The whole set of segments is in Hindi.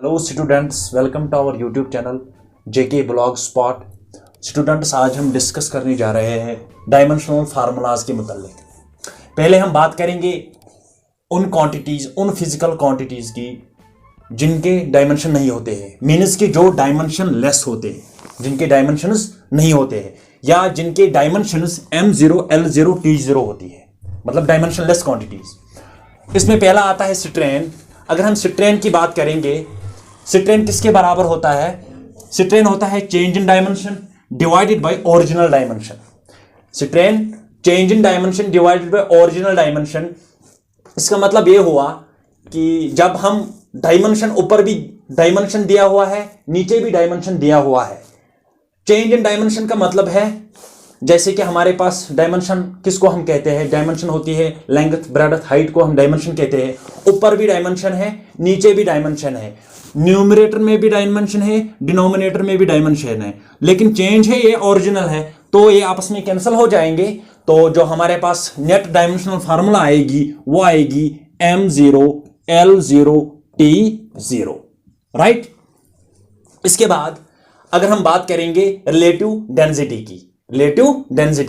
Hello students, welcome to our YouTube channel JK blog spot. Students, आज हम डिस्कस करने जा रहे हैं डायमेंशनल फार्मूलाज के मुतालिक। पहले हम बात करेंगे उन क्वांटिटीज़, उन फिजिकल क्वांटिटीज़ की जिनके डायमेंशन नहीं होते हैं, मीन्स के जो डायमेंशन लेस होते हैं, जिनके डायमेंशंस नहीं होते हैं या जिनके डायमेंशंस m0 l0 t0 होती है, मतलब डायमेंशन लेस क्वांटिटीज़। इसमें पहला आता है स्ट्रेन। अगर हम स्ट्रेन की बात करेंगे, स्ट्रेन किसके बराबर होता है? स्ट्रेन होता है change in dimension divided by original dimension. Strain change in dimension divided by original dimension. इसका मतलब ये हुआ कि जब हम डायमेंशन, ऊपर भी डायमेंशन दिया हुआ है, नीचे भी डायमेंशन दिया हुआ है। चेंज इन डायमेंशन का मतलब है जैसे कि हमारे पास डायमेंशन किसको हम कहते हैं? डायमेंशन होती है लेंथ, ब्रेड्थ, हाइट को हम डायमेंशन कहते हैं। ऊपर भी डायमेंशन है, नीचे भी डायमेंशन है, न्यूमरेटर में भी डायमेंशन है, डिनोमिनेटर में भी डायमेंशन है, लेकिन चेंज है, ये ओरिजिनल है, तो ये आपस में कैंसिल हो जाएंगे। तो जो हमारे पास नेट डायमेंशनल फार्मूला आएगी वो आएगी m0 l0 t0, राइट। इसके बाद अगर हम बात करेंगे रिलेटिव डेंसिटी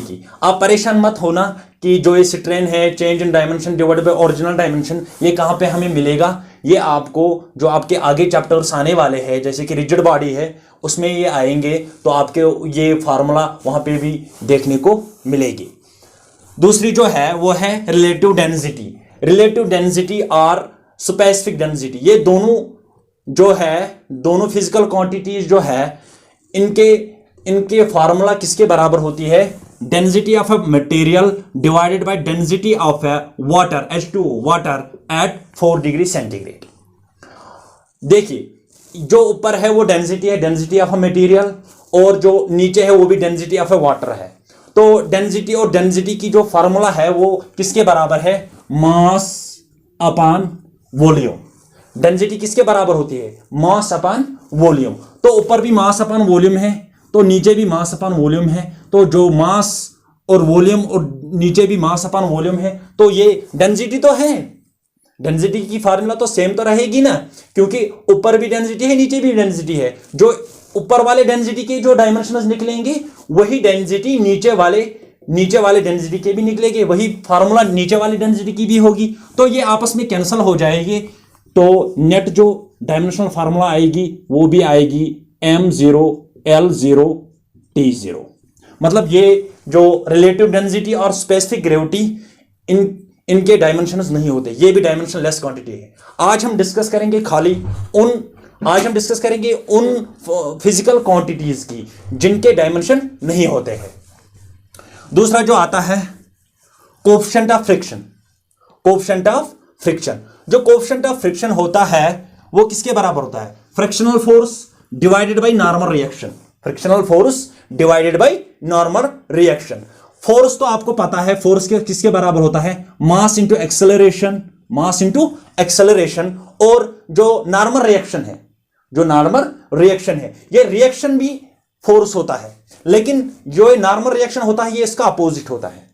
की, आप परेशान मत होना कि जो ये स्ट्रेन है change in dimension divided by original dimension, ये कहां पे हमें मिलेगा? ये आपको जो आपके आगे चैप्टर्स आने वाले हैं, जैसे कि रिजिड बॉडी है, उसमें ये आएंगे, तो आपके ये फार्मूला वहां पे भी देखने को मिलेगी। दूसरी जो है वो है रिलेटिव डेंसिटी और स्पेसिफिक डेंसिटी। ये दोनों जो है, दोनों फिजिकल क्वांटिटीज जो है, इनके फार्मूला किसके बराबर होती है? Density of a material divided by density of a water, H2O water at 4 degree centigrade. देखिए, जो ऊपर है वो डेंसिटी है, डेंसिटी ऑफ अ मटेरियल, और जो नीचे है वो भी डेंसिटी ऑफ अ वाटर है। तो डेंसिटी और डेंसिटी की जो फार्मूला है वो किसके बराबर है? Mass upon volume. डेंसिटी किसके बराबर होती है? Mass upon volume. तो ऊपर भी मास अपॉन वॉल्यूम है, तो नीचे भी मास अपॉन वॉल्यूम है। तो जो मास और वॉल्यूम और नीचे भी मास अपॉन वॉल्यूम है, तो ये डेंसिटी तो है। डेंसिटी की फार्मूला तो सेम तो रहेगी ना, क्योंकि ऊपर भी डेंसिटी है, नीचे भी डेंसिटी है। जो ऊपर वाले डेंसिटी के जो डायमेंशंस निकलेंगे, वही डेंसिटी नीचे वाले डेंसिटी के भी निकलेंगे, वही फार्मूला नीचे वाली डेंसिटी की भी होगी। तो ये आपस में कैंसिल हो जाएगी। तो नेट जो डायमेंशनल फार्मूला आएगी वो भी आएगी m0 l0 t0। मतलब ये जो रिलेटिव डेंसिटी और स्पेसिफिक ग्रेविटी, इनके डायमेंशंस नहीं होते, ये भी डायमेंशन लेस क्वांटिटी है। आज हम डिस्कस करेंगे उन फिजिकल क्वांटिटीज की जिनके डायमेंशन नहीं होते हैं। दूसरा जो आता है कोएफिशिएंट ऑफ फ्रिक्शन। जो कोएफिशिएंट ऑफ फ्रिक्शन होता है वो किसके बराबर होता है? Frictional force divided by normal reaction. Force तो आपको पता है, फोर्स के किसके बराबर होता है? Mass into acceleration. और जो नॉर्मल रिएक्शन है, ये रिएक्शन भी फोर्स होता है, लेकिन जो नॉर्मल रिएक्शन होता है ये इसका अपोजिट होता है।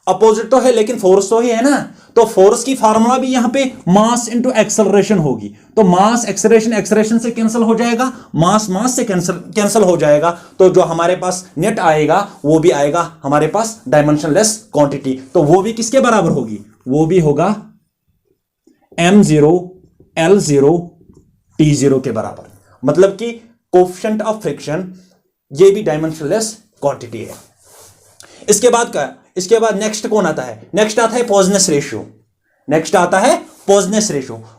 अपोजिट तो है लेकिन फोर्स तो ही है ना। तो फोर्स की फार्मूला भी यहां पे मास इंटू एक्सेलरेशन होगी। तो मास एक्सेलरेशन से कैंसिल हो जाएगा, मास से कैंसिल हो जाएगा। तो जो हमारे पास नेट आएगा वो भी आएगा हमारे पास डायमेंशनलेस क्वांटिटी। तो वो भी किसके बराबर होगी? वो भी होगा m0 l0 t0 के बराबर। मतलब कि कोएफिशिएंट ऑफ फ्रिक्शन ये भी डायमेंशनलेस क्वांटिटी है। इसके बाद नेक्स्ट कौन आता है? नेक्स्ट आता है पॉइजनस रेशियो।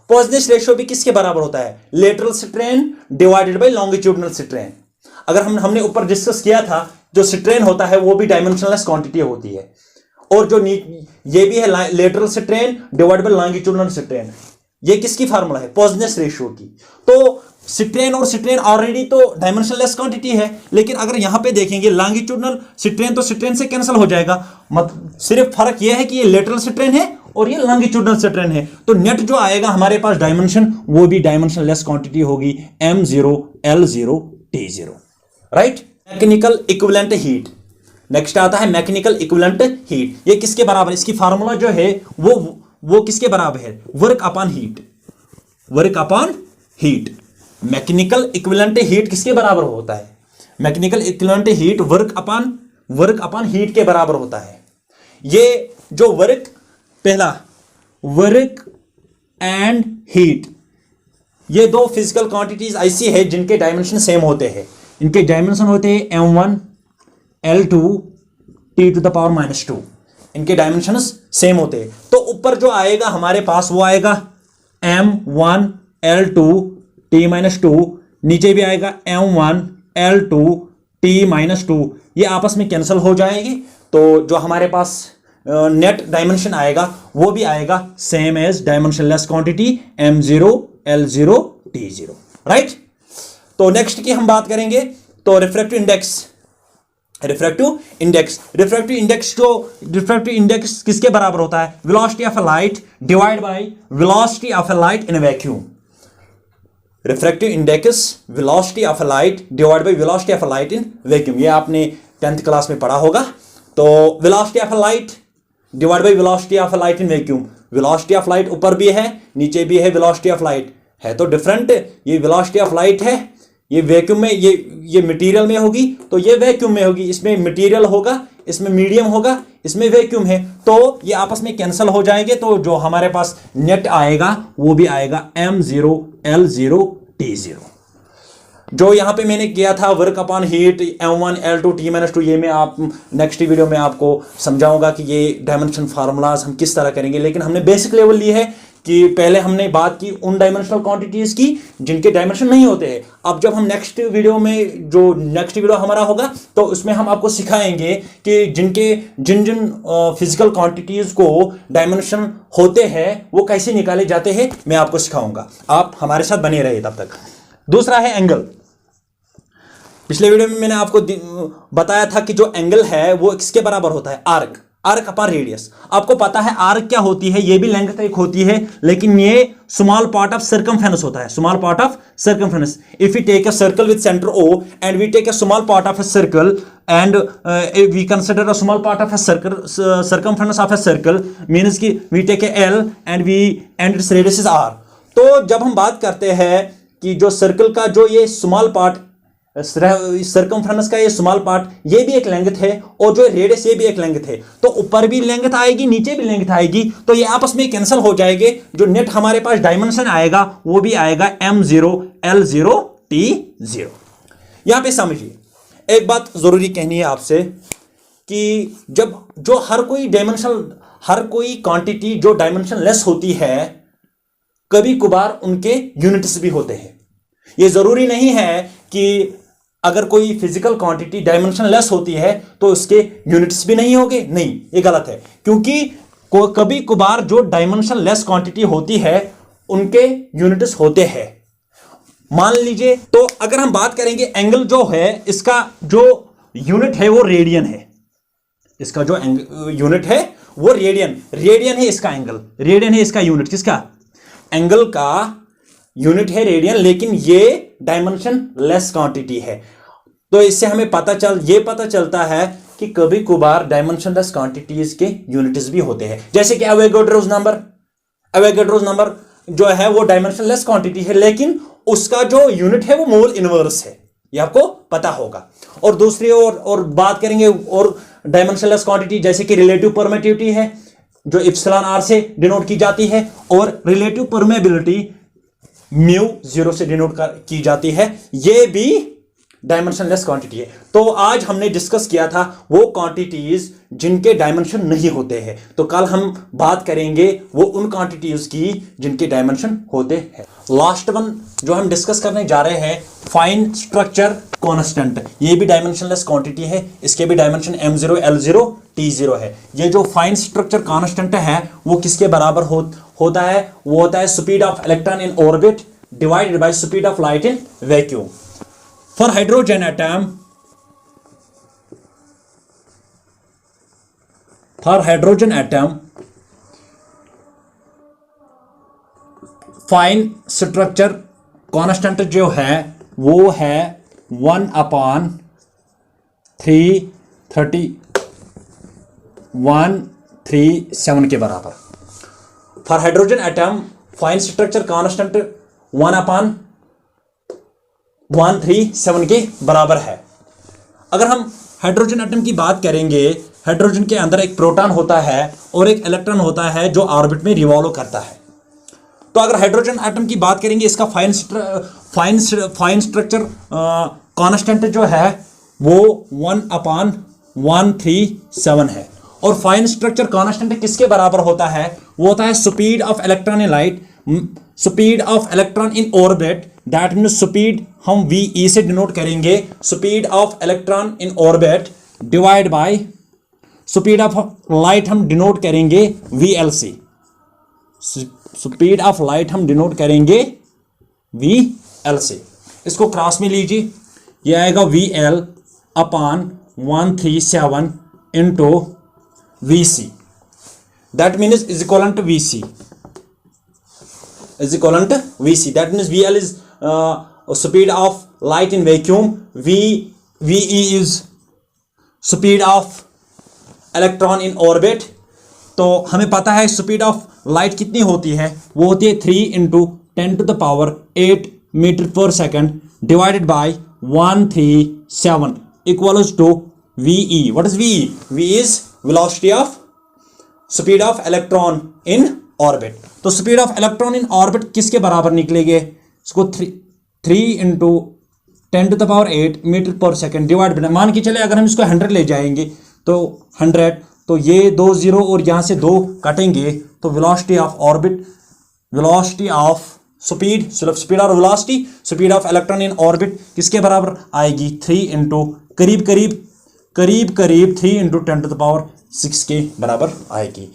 पॉइजनस रेशियो भी किसके बराबर होता है? Lateral strain divided by longitudinal strain. अगर हमने ऊपर डिस्कस किया था, जो स्ट्रेन होता है वो भी डायमेंशनलेस क्वांटिटी होती है, और जो ये भी है lateral strain divided by longitudinal strain. ये किसकी फार्मूला है? पॉइजनस रेशियो की। तो स्ट्रेन ऑलरेडी तो डायमेंशनलेस क्वांटिटी है, लेकिन अगर यहां पे देखेंगे लॉन्गिट्यूडिनल स्ट्रेन, तो स्ट्रेन से कैंसिल हो जाएगा। मतलब सिर्फ फर्क यह है कि ये लेटरल स्ट्रेन है और ये लॉन्गिट्यूडिनल स्ट्रेन है। तो नेट जो आएगा हमारे पास डायमेंशन, वो भी डायमेंशनलेस क्वांटिटी होगी m0 l0 t0, right. Mechanical equivalent heat. Next आता है मैकेनिकल इक्विवेलेंट हीट। ये किसके बराबर? इसकी फार्मूला जो है वो किसके बराबर है? Work upon heat. Work upon heat. Mechanical equivalent heat किसके बराबर होता है? Mechanical equivalent heat work upon heat के बराबर होता है। ये जो वर्क, पहला वर्क एंड हीट, ये दो फिजिकल क्वांटिटीज ऐसी है जिनके डायमेंशन सेम होते हैं। इनके डायमेंशन होते हैं m1 l2 t to the power -2। इनके डायमेंशंस सेम होते हैं। तो ऊपर जो आएगा हमारे पास वो आएगा m1 l2 t-2, नीचे भी आएगा m1 l2 t-2। ये आपस में कैंसिल हो जाएगी, तो जो हमारे पास नेट डायमेंशन आएगा वो भी आएगा same as dimensionless quantity m0 l0 t0, right. तो नेक्स्ट की हम बात करेंगे तो रिफ्रैक्टिव इंडेक्स किसके बराबर होता है? Velocity of light divide by velocity of light in vacuum. Refractive index velocity of light divide by velocity of light in vacuum, ये आपने 10th क्लास में पढ़ा होगा। तो velocity of light divide by velocity of light in vacuum. Velocity of light ऊपर भी है नीचे भी है, वेलोसिटी ऑफ लाइट है तो डिफरेंट। ये वेलोसिटी ऑफ लाइट है, ये वैक्यूम में, ये मटेरियल में होगी तो ये वैक्यूम में होगी। इसमें मटेरियल होगा, इसमें मीडियम होगा, इसमें वैक्यूम है, तो ये आपस में कैंसिल हो जाएंगे। तो जो हमारे पास नेट आएगा वो भी आएगा m0 l0 t0। जो यहां पे मैंने किया था work upon heat m1 l2 t-2, ये मैं आप नेक्स्ट वीडियो में आपको समझाऊंगा कि ये डायमेंशन फार्मूलाज हम किस तरह करेंगे। लेकिन हमने बेसिक लेवल ली है कि पहले हमने बात की उन डायमेंशनल क्वांटिटीज की जिनके डायमेंशन नहीं होते हैं। अब जब हम नेक्स्ट वीडियो हमारा होगा तो उसमें हम आपको सिखाएंगे कि जिन फिजिकल क्वांटिटीज को डायमेंशन होते हैं वो कैसे निकाले जाते हैं, मैं आपको सिखाऊंगा। आप हमारे साथ बने रहिए तब तक। दूसरा है एंगल। पिछले वीडियो में मैंने आपको बताया था कि जो एंगल है वो किसके बराबर होता है? Arc upon radius. आपको पता है आर्क क्या होती है? ये भी लेंथ एक होती है, लेकिन ये स्मॉल पार्ट ऑफ सर्कमफेरेंस होता है। Small part of circumference. If we take a circle with centre O and we take a small part of a circle and we consider a small part of a circle, circumference of a circle means कि we take a L and its radius is R। तो जब हम बात करते हैं कि जो सर्कल का जो ये स्मॉल पार्ट, सर्कमफ्रेंस का ये स्मॉल पार्ट, ये भी एक लेंथ है और जो रेडियस ये भी एक लेंथ है, तो ऊपर भी लेंथ आएगी नीचे भी लेंथ आएगी, तो ये आपस में कैंसिल हो जाएंगे। जो नेट हमारे पास डायमेंशन आएगा वो भी आएगा m0 l0 t0। यहां पे समझिए, एक बात जरूरी कहनी है आपसे कि जब जो हर कोई क्वांटिटी जो डायमेंशन लेस होती है, कभी कभार उनके यूनिट्स भी होते हैं। ये जरूरी नहीं है कि अगर कोई फिजिकल क्वांटिटी डायमेंशन लेस होती है तो उसके यूनिट्स भी नहीं होंगे, नहीं, ये गलत है। क्योंकि कभी कभार जो डायमेंशन लेस क्वांटिटी होती है उनके यूनिट्स होते हैं। मान लीजिए, तो अगर हम बात करेंगे एंगल जो है, इसका जो यूनिट है वो रेडियन है। इसका जो यूनिट है वो रेडियन है इसका एंगल, रेडियन है इसका यूनिट। किसका? एंगल का यूनिट है रेडियन, लेकिन ये डायमेंशन लेस क्वांटिटी है। तो इससे हमें पता चलता है कि कभी कभार डायमेंशन लेस क्वांटिटीज के यूनिट्स भी होते हैं। जैसे कि एवोगाड्रोस नंबर जो है वो डायमेंशन लेस क्वांटिटी है, लेकिन उसका जो यूनिट है वो मोल इनवर्स है, ये आपको पता होगा। और दूसरी और बात करेंगे और डायमेंशन लेस क्वांटिटी, जैसे कि रिलेटिव परमिटिविटी है जो इप्सिलॉन r से डिनोट की जाती है, और रिलेटिव परमेबिलिटी म्यू 0 से डिनोट की जाती है, ये भी डायमेंशन लेस क्वांटिटी है। तो आज हमने डिस्कस किया था वो क्वांटिटीज जिनके डायमेंशन नहीं होते हैं, तो कल हम बात करेंगे वो उन क्वांटिटीज की जिनके डायमेंशन होते हैं। लास्ट वन जो हम डिस्कस करने जा रहे हैं, फाइन स्ट्रक्चर कांस्टेंट। ये भी डायमेंशनलेस क्वांटिटी है, इसके भी डायमेंशन m0 l0 t0 है। ये जो फाइन स्ट्रक्चर कांस्टेंट है वो किसके बराबर होता है? वो होता है speed of electron in orbit divided by speed of light in vacuum. For hydrogen atom, fine structure constant जो है वो है 1/33137 के बराबर। For hydrogen atom fine structure constant 1/137 के बराबर है। अगर हम हाइड्रोजन एटम की बात करेंगे, हाइड्रोजन के अंदर एक प्रोटॉन होता है और एक इलेक्ट्रॉन होता है जो ऑर्बिट में रिवॉल्व करता है। तो अगर हाइड्रोजन एटम की बात करेंगे, इसका फाइन स्ट्रक्चर कांस्टेंट जो है वो 1/137 है। और फाइन स्ट्रक्चर कांस्टेंट किसके बराबर होता है? वो होता है speed of electron in light, speed of electron in orbit, that mean speed हम वी से डिनोट करेंगे, speed of electron in orbit divide by speed of light हम डिनोट करेंगे VLC। स्पीड ऑफ लाइट हम डिनोट करेंगे VLC। इसको क्रॉस में लीजिए, ये आएगा VL/137 into VC, that means is equal to VC, is equivalent to VC. That means VL is speed of light in vacuum, VE is speed of electron in orbit. तो हमें पता है स्पीड ऑफ लाइट कितनी होती है, वो होती है 3 × 10⁸ मीटर पर second divided by 137 equals to VE. What is VE? V is velocity of speed of electron in orbit. तो speed of electron in orbit किसके बराबर निकलेंगे? इसको 3 × 10⁸ मीटर पर सेकेंड डिवाइड, मान के चले अगर हम इसको 100 ले जाएंगे तो 100, तो ये 2 0 और यहाँ से 2 कटेंगे, तो velocity of orbit, velocity of speed और velocity speed of electron in orbit किसके बराबर आएगी? 3 × करीब 3 × 10⁶ के बराबर आएगी।